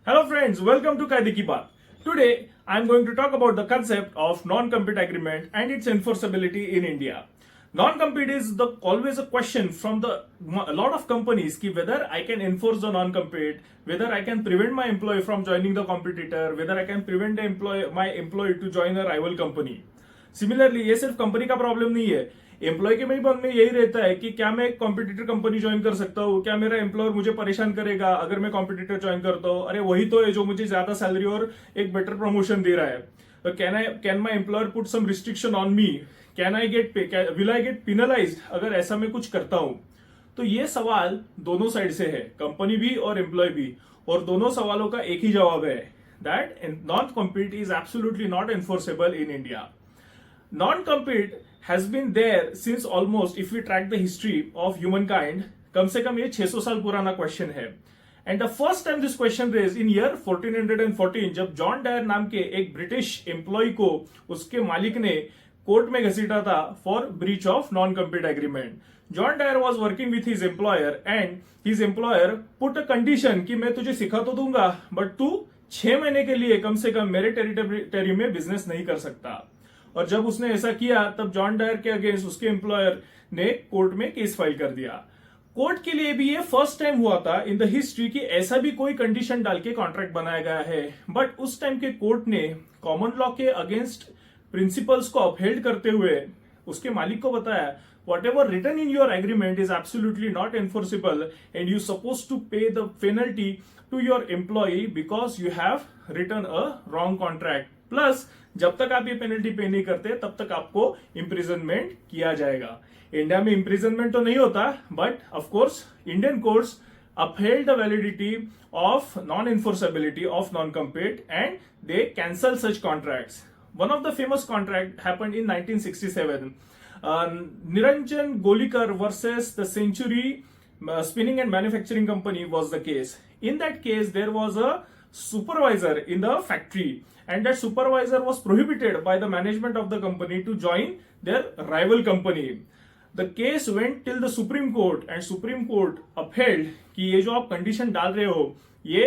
Hello friends, welcome to Kaidi Ki Baat. Today I am going to talk about the concept of non-compete agreement and its enforceability in India. Non-compete is always a question from a lot of companies ki whether I can enforce the non-compete, whether I can prevent my employee from joining the competitor, whether I can prevent my employee to join a rival company. Similarly ये सिर्फ company का problem नहीं है, employ के मन में यही रहता है कि क्या मैं एक कॉम्पिटिटर कंपनी ज्वाइन कर सकता हूँ, क्या मेरा एम्प्लॉयर मुझे परेशान करेगा अगर मैं कॉम्पिटिटर ज्वाइन करता हूँ, अरे वही तो है जो मुझे ज्यादा सैलरी और एक बेटर प्रमोशन दे रहा है. तो can my employer put some restriction on me, can I get will I get penalised अगर ऐसा मैं कुछ करता हूं. तो ये सवाल दोनों साइड से है, कंपनी भी और एम्प्लॉय भी, और दोनों सवालों का एक ही जवाब है that non compete is absolutely not enforceable in India. Non-compete has been there since almost, if we track the history of humankind, कम से कम ये 600 साल पुराना क्वेश्चन है. And the first time this question raise in year 1414 जब John Dyer नाम के एक ब्रिटिश एम्प्लॉय को उसके मालिक ने कोर्ट में घसीटा था for breach of non compete agreement. John Dyer was working with his employer and his employer put a condition कि मैं तुझे सिखा तो दूंगा बट तू 6 महीने के लिए कम से कम मेरे टेरिटरी में बिजनेस नहीं कर सकता. और जब उसने ऐसा किया तब जॉन डायर के अगेंस्ट उसके एम्प्लॉयर ने कोर्ट में केस फाइल कर दिया. कोर्ट के लिए भी ये फर्स्ट टाइम हुआ था इन द हिस्ट्री कि ऐसा भी कोई कंडीशन डाल के कॉन्ट्रैक्ट बनाया गया है. बट उस टाइम के कोर्ट ने कॉमन लॉ के अगेंस्ट प्रिंसिपल्स को अपहेल्ड करते हुए उसके मालिक को बताया whatever written in your agreement is absolutely not enforceable and you supposed to pay the penalty to your employee because you have written a wrong contract. Plus जब तक आप ये पेनल्टी पे नहीं करते तब तक आपको इम्प्रिजनमेंट किया जाएगा. इंडिया में इम्प्रिजनमेंट तो नहीं होता but of course Indian courts upheld the validity of non-enforceability of non-compete and they cancel such contracts. One of the famous contract happened in 1967. Niranjan Golikar versus the Century Spinning and Manufacturing Company was the case. In that case, there was a supervisor in the factory and that supervisor was prohibited by the management of the company to join their rival company. The case went till the Supreme Court and Supreme Court upheld कि ये जो आप condition डाल रहे हो ये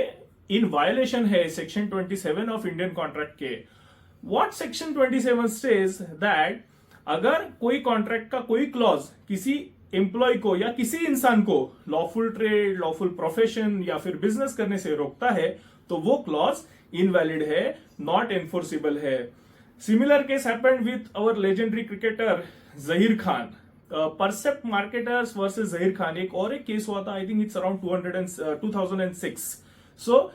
in violation है section 27 of Indian contract के. व्हाट सेक्शन 27 says that अगर कोई कॉन्ट्रैक्ट का कोई क्लॉज किसी एम्प्लॉय को या किसी इंसान को लॉफुल ट्रेड, लॉफुल प्रोफेशन या फिर बिजनेस करने से रोकता है तो वो क्लॉज इनवैलिड है, नॉट एनफोर्सेबल है. Similar case happened with our legendary cricketer Zaheer Khan. Percept marketers versus Zaheer Khan एक और एक केस हुआ था, I think it's around 2006. So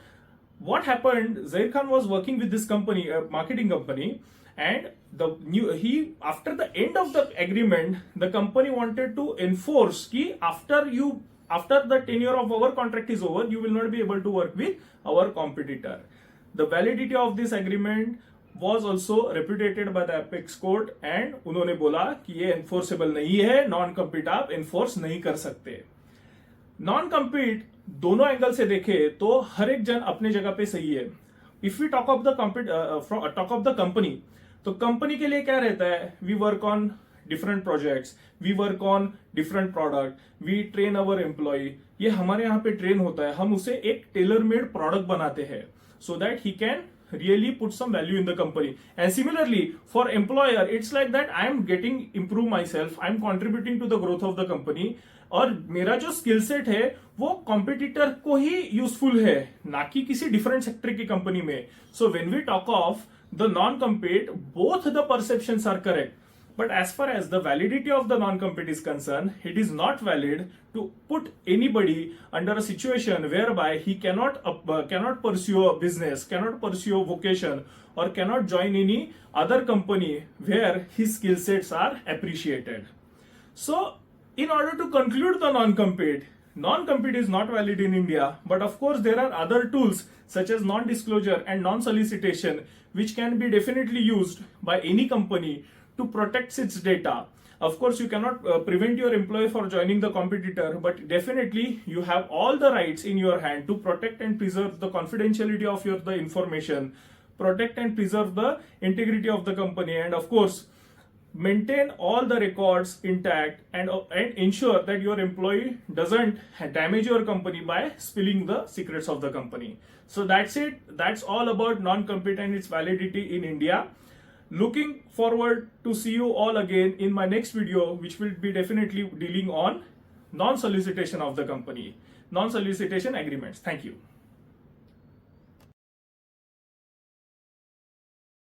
what happened, Zahir Khan was working with this company, a marketing company, and after the end of the agreement the company wanted to enforce ki after the tenure of our contract is over you will not be able to work with our competitor. The validity of this agreement was also repudiated by the apex court and उन्होंने बोला कि ये enforceable नहीं है, non compete आप enforce नहीं कर सकते. नॉन कम्पीट दोनों एंगल से देखे तो हर एक जन अपने जगह पे सही है. If we talk of the company तो कंपनी के लिए क्या रहता है, we work on different projects, we work on different product, we train our employee. ये हमारे यहाँ पे ट्रेन होता है, हम उसे एक टेलर मेड प्रोडक्ट बनाते हैं so that he can really put some value in the company. And similarly for employer it's like that I am getting improve myself, I am contributing to the growth of the company और मेरा जो skill set है वो competitor को ही useful है ना कि किसी डिफरेंट सेक्टर की कंपनी में. So when we talk of the non compete both the perceptions are correct. But as far as the validity of the non-compete is concerned, it is not valid to put anybody under a situation whereby he cannot pursue a business, cannot pursue a vocation, or cannot join any other company where his skill sets are appreciated. So, in order to conclude the non-compete is not valid in India, but of course there are other tools such as non-disclosure and non-solicitation which can be definitely used by any company to protect its data. Of course, you cannot prevent your employee from joining the competitor, but definitely you have all the rights in your hand to protect and preserve the confidentiality of the information, protect and preserve the integrity of the company, and of course, maintain all the records intact and ensure that your employee doesn't damage your company by spilling the secrets of the company. So that's it. That's all about non-compete and its validity in India. Looking forward to see you all again in my next video, which will be definitely dealing on non-solicitation of the company, non-solicitation agreements. Thank you.